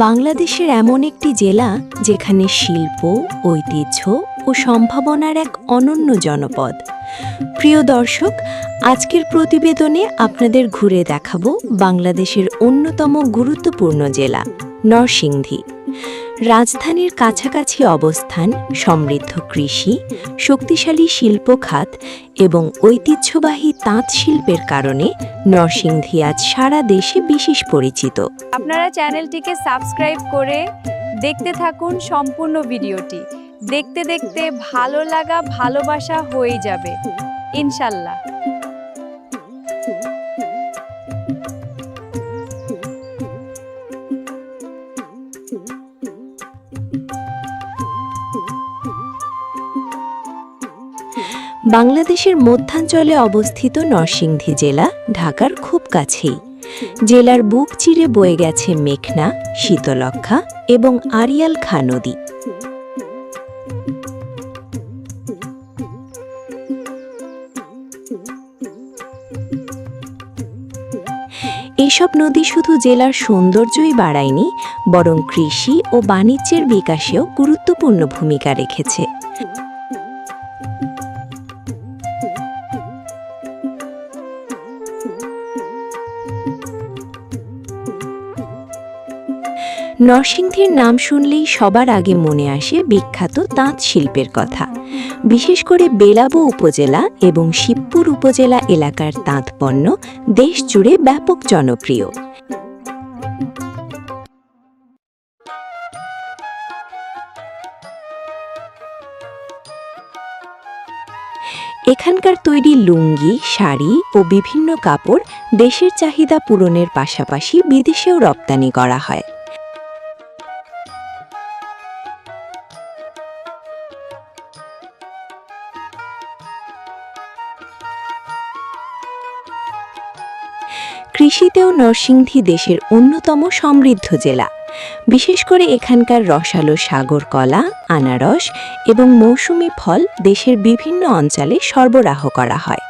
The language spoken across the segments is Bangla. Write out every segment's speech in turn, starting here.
বাংলাদেশের এমন একটি জেলা যেখানে শিল্প, ঐতিহ্য ও সম্ভাবনার এক অনন্য জনপদ। প্রিয় দর্শক, আজকের প্রতিবেদনে আপনাদের ঘুরে দেখাবো বাংলাদেশের অন্যতম গুরুত্বপূর্ণ জেলা নরসিংদী। রাজধানীর কাছাকাছি অবস্থান, সমৃদ্ধ কৃষি, শক্তিশালী শিল্প খাত এবং ঐতিহ্যবাহী তাঁত শিল্পের কারণে নরসিংদী আজ সারা দেশে বিশেষ পরিচিত। আপনারা চ্যানেলটিকে সাবস্ক্রাইব করে দেখতে থাকুন সম্পূর্ণ ভিডিওটি। দেখতে দেখতে ভালো লাগা ভালোবাসা হয়ে যাবে ইনশাল্লাহ। বাংলাদেশের মধ্যাঞ্চলে অবস্থিত নরসিংদী জেলা ঢাকার খুব কাছেই। জেলার বুক চিরে বয়ে গেছে মেঘনা, শীতলক্ষ্যা এবং আড়িয়াল খাঁ নদী। এসব নদী শুধু জেলার সৌন্দর্যই বাড়ায়নি, বরং কৃষি ও বাণিজ্যের বিকাশেও গুরুত্বপূর্ণ ভূমিকা রেখেছে। নরসিংদীর নাম শুনলেই সবার আগে মনে আসে বিখ্যাত তাঁত শিল্পের কথা। বিশেষ করে বেলাবো উপজেলা এবং শিবপুর উপজেলা এলাকার তাঁত পণ্য দেশ জুড়ে ব্যাপক জনপ্রিয়। এখানকার তৈরি লুঙ্গি, শাড়ি ও বিভিন্ন কাপড় দেশের চাহিদা পূরণের পাশাপাশি বিদেশেও রপ্তানি করা হয়। কৃষিতেও নরসিংদী দেশের অন্যতম সমৃদ্ধ জেলা। বিশেষ করে এখানকার রসালো সাগর কলা, আনারস এবং মৌসুমি ফল দেশের বিভিন্ন অঞ্চলে সরবরাহ করা হয়।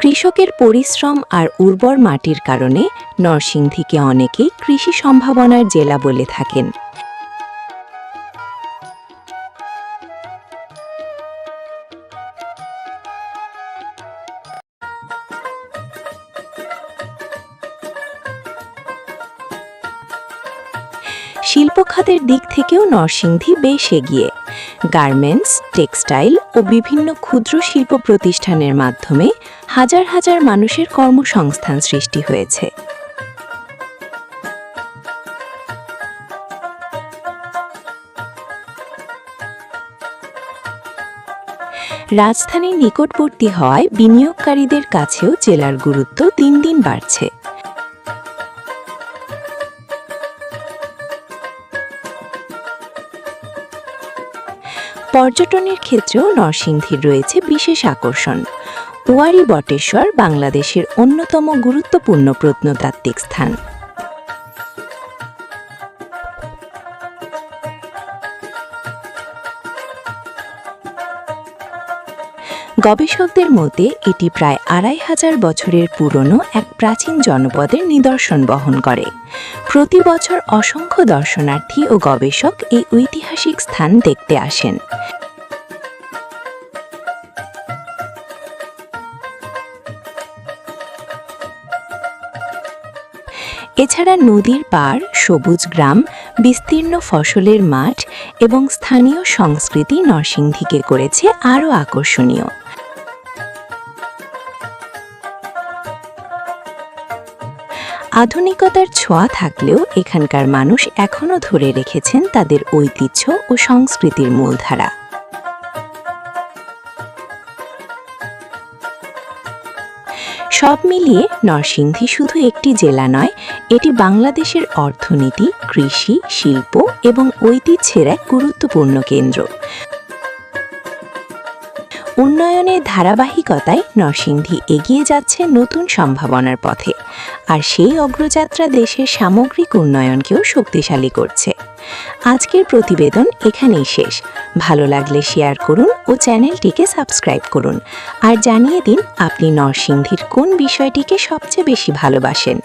কৃষকের পরিশ্রম আর উর্বর মাটির কারণে নরসিংদীকে অনেকেই কৃষি সম্ভাবনার জেলা বলে থাকেন। শিল্প খাতের দিক থেকেও নরসিংদী বেশ এগিয়ে। গার্মেন্টস, টেক্সটাইল ও বিভিন্ন ক্ষুদ্র শিল্প প্রতিষ্ঠানের মাধ্যমে হাজার হাজার মানুষের কর্মসংস্থান সৃষ্টি হয়েছে। রাজধানীর নিকটবর্তী হওয়ায় বিনিয়োগকারীদের কাছেও জেলার গুরুত্ব দিন দিন বাড়ছে। পর্যটনের ক্ষেত্রেও নরসিংদীর রয়েছে বিশেষ আকর্ষণ। ওয়ারী বটেশ্বর বাংলাদেশের অন্যতম গুরুত্বপূর্ণ প্রত্নতাত্ত্বিক স্থান। গবেষকদের মতে এটি প্রায় ২৫০০ বছরের পুরনো এক প্রাচীন জনপদের নিদর্শন বহন করে। প্রতি বছর অসংখ্য দর্শনার্থী ও গবেষক এই ঐতিহাসিক স্থান দেখতে আসেন। এছাড়া নদীর পাড়, সবুজ গ্রাম, বিস্তীর্ণ ফসলের মাঠ এবং স্থানীয় সংস্কৃতি নরসিংদীকে করেছে আরও আকর্ষণীয়। আধুনিকতার ছোঁয়া থাকলেও এখানকার মানুষ এখনও ধরে রেখেছেন তাদের ঐতিহ্য ও সংস্কৃতির মূলধারা। সব মিলিয়ে নরসিংদী শুধু একটি জেলা নয়, এটি বাংলাদেশের অর্থনীতি, কৃষি, শিল্প এবং ঐতিহ্যের এক গুরুত্বপূর্ণ কেন্দ্র। উন্নয়নের ধারাবাহিকতায় নরসিংদী এগিয়ে যাচ্ছে নতুন সম্ভাবনার পথে, আর সেই অগ্রযাত্রা দেশের সামগ্রিক উন্নয়নকেও শক্তিশালী করছে। আজকের প্রতিবেদন এখানেই শেষ। ভালো লাগলে শেয়ার করুন ও চ্যানেলটিকে সাবস্ক্রাইব করুন, আর জানিয়ে দিন আপনি নরসিংদীর কোন বিষয়টিকে সবচেয়ে বেশি ভালোবাসেন।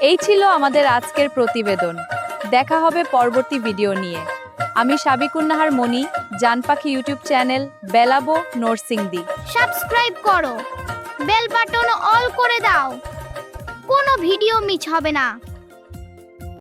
এই ছিল আমাদের আজকের প্রতিবেদন। দেখা হবে পরবর্তী ভিডিও নিয়ে। আমি Sabikunnahar Moni, Janpakhi YouTube channel Belabo Narsingdi. Subscribe করো, বেল বাটন অল করে দাও, কোনো ভিডিও মিস হবে না।